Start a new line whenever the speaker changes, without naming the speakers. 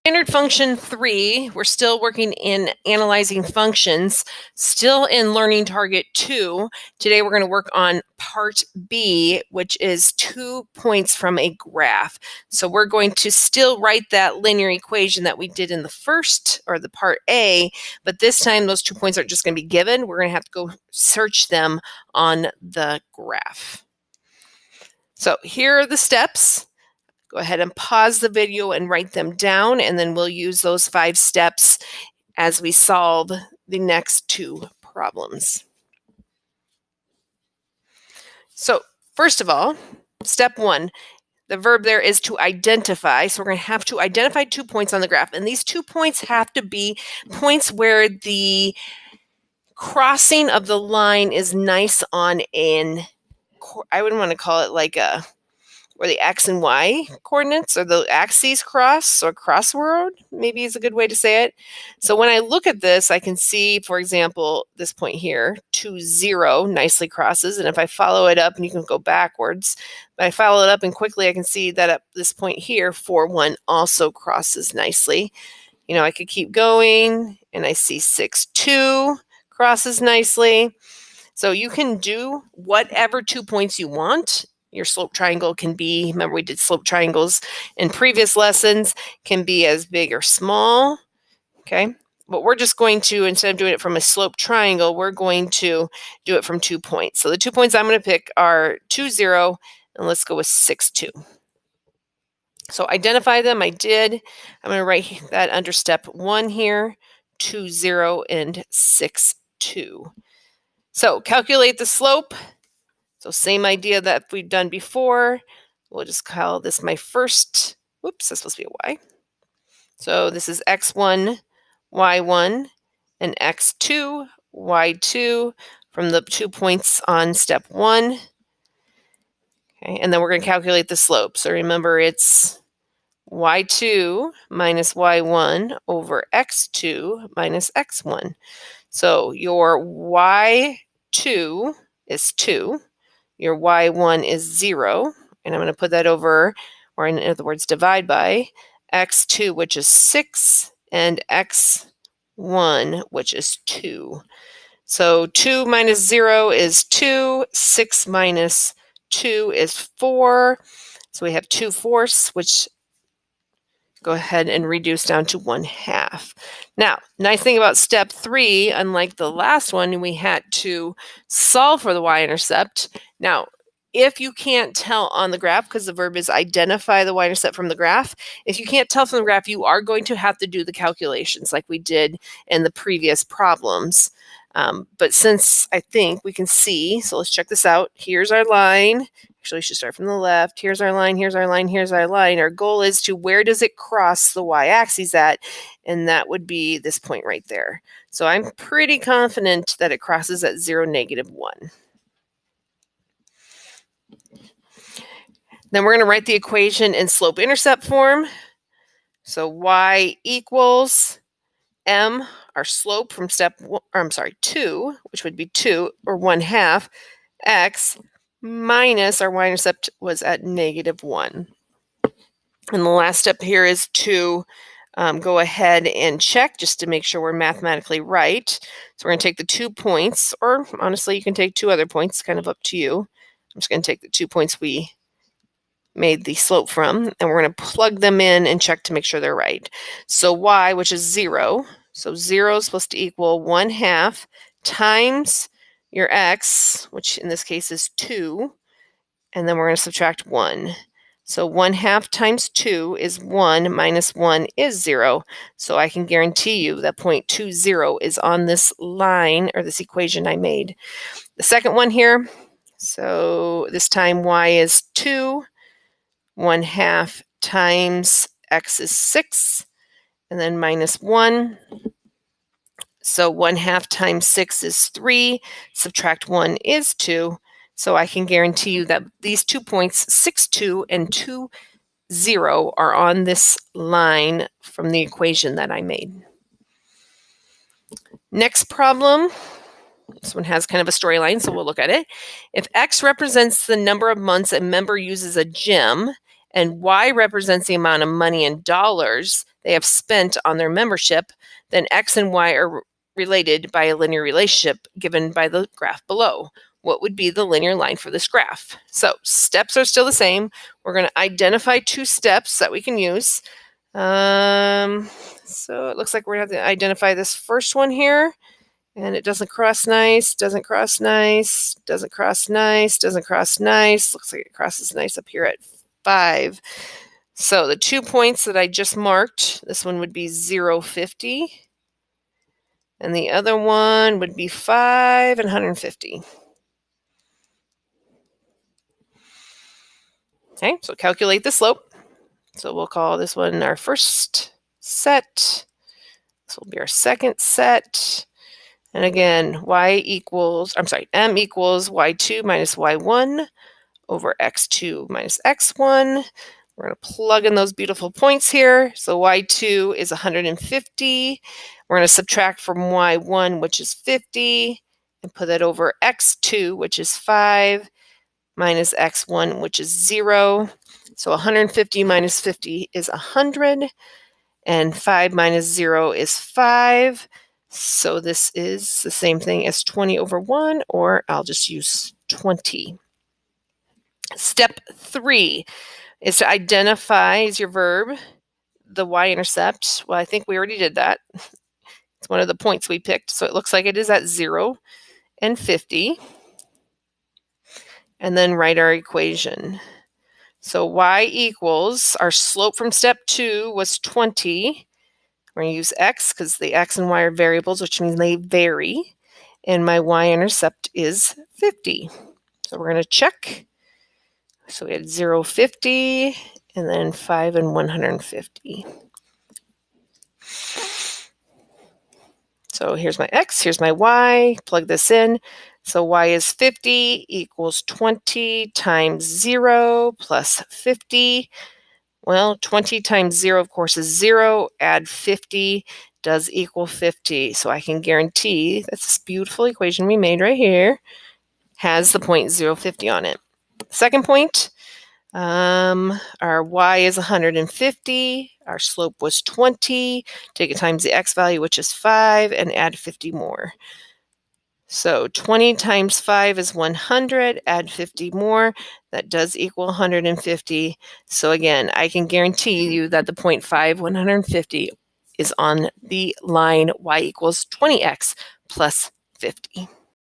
Standard function 3, we're still working in analyzing functions, still in learning target 2. Today we're going to work on part B, which is 2 points from a graph. So we're going to still write that linear equation that we did in the first, or the part A, but this time those 2 points aren't just going to be given. We're going to have to go search them on the graph. So here are the steps. Go ahead and pause the video and write them down, and then we'll use those 5 steps as we solve the next 2 problems. So first of all, step 1, the verb there is to identify. So we're going to have to identify 2 points on the graph, and these 2 points have to be points where the crossing of the line is nice on an, I wouldn't want to call it like a, where the X and Y coordinates or the axes cross, or crossroad, maybe is a good way to say it. So when I look at this, I can see, for example, this point here, 2, 0 nicely crosses. And if I follow it up, and you can go backwards, but I follow it up and quickly I can see that at this point here, 4, 1 also crosses nicely. You know, I could keep going and I see 6, 2 crosses nicely. So you can do whatever 2 points you want. Your slope triangle can be, remember we did slope triangles in previous lessons, can be as big or small, okay? But we're just going to, instead of doing it from a slope triangle, we're going to do it from 2 points. So the 2 points I'm going to pick are 2, 0, and let's go with 6, 2. So identify them, I did. I'm going to write that under step 1 here, 2, 0, and 6, 2. So calculate the slope. So same idea that we've done before. We'll just call this my first, whoops, that's supposed to be a Y. So this is x1, y1, and x2, y2 from the 2 points on step 1. Okay, and then we're going to calculate the slope. So remember, it's y2 minus y1 over x2 minus x1. So your y2 is 2. Your y1 is 0, and I'm going to put that over, or in other words, divide by x2, which is 6, and x1, which is 2. So 2 minus 0 is 2, 6 minus 2 is 4. So we have 2/4, which go ahead and reduce down to 1/2. Now, nice thing about step 3, unlike the last one, we had to solve for the y-intercept. Now, if you can't tell on the graph, because the verb is identify the y-intercept from the graph, if you can't tell from the graph, you are going to have to do the calculations like we did in the previous problems. But since I think we can see, so let's check this out. Here's our line. Actually, we should start from the left. Here's our line, here's our line, here's our line. Our goal is to, where does it cross the y-axis at? And that would be this point right there. So I'm pretty confident that it crosses at 0, -1. Then we're going to write the equation in slope-intercept form. So y equals m, our slope from step 2, which would be 2, or 1/2, x minus our y-intercept was at -1. And the last step here is to go ahead and check just to make sure we're mathematically right. So we're going to take the 2 points, or honestly, you can take 2 other points, kind of up to you. I'm just going to take the 2 points we made the slope from, and we're going to plug them in and check to make sure they're right. So y, which is 0, so 0 is supposed to equal 1/2 times your x, which in this case is 2, and then we're going to subtract 1. So 1/2 times 2 is 1, minus 1 is 0. So I can guarantee you that 0.20 is on this line, or this equation I made. The second one here, so this time y is 2, 1/2 times x is 6, and then minus 1. So 1/2 times 6 is 3, subtract 1 is 2. So I can guarantee you that these 2 points, 6, 2, and 2, 0, are on this line from the equation that I made. Next problem. This one has kind of a storyline, so we'll look at it. If X represents the number of months a member uses a gym, and Y represents the amount of money in dollars they have spent on their membership, then X and Y are related by a linear relationship given by the graph below. What would be the linear line for this graph? So steps are still the same. We're going to identify two steps that we can use. So it looks like we're going to have to identify this first one here. And it doesn't cross nice, doesn't cross nice, doesn't cross nice, doesn't cross nice. Looks like it crosses nice up here at 5. So the 2 points that I just marked, this one would be 0, 50. And the other one would be 5 and 150. Okay, so calculate the slope. So we'll call this one our first set. This will be our second set. And again, m equals y2 minus y1 over x2 minus x1. We're going to plug in those beautiful points here. So y2 is 150. We're going to subtract from y1, which is 50, and put that over x2, which is 5, minus x1, which is 0. So 150 minus 50 is 100, and 5 minus 0 is 5. So this is the same thing as 20 over 1, or I'll just use 20. Step 3 is to identify, as your verb, the y-intercept. Well, I think we already did that. It's one of the points we picked, so it looks like it is at 0 and 50. And then write our equation. So y equals, our slope from step 2 was 20. We're going to use x because the x and y are variables, which means they vary. And my y-intercept is 50. So we're going to check. So we had 0, 50, and then 5 and 150. So here's my x, here's my y. Plug this in. So y is 50 equals 20 times 0 plus 50. Well, 20 times 0, of course, is 0. Add 50 does equal 50. So I can guarantee that's this beautiful equation we made right here has the point 0, 50 on it. Second point, our y is 150. Our slope was 20. Take it times the x value, which is 5, and add 50 more. So 20 times 5 is 100, add 50 more, that does equal 150. So again, I can guarantee you that the point 5, 150 is on the line y equals 20x plus 50.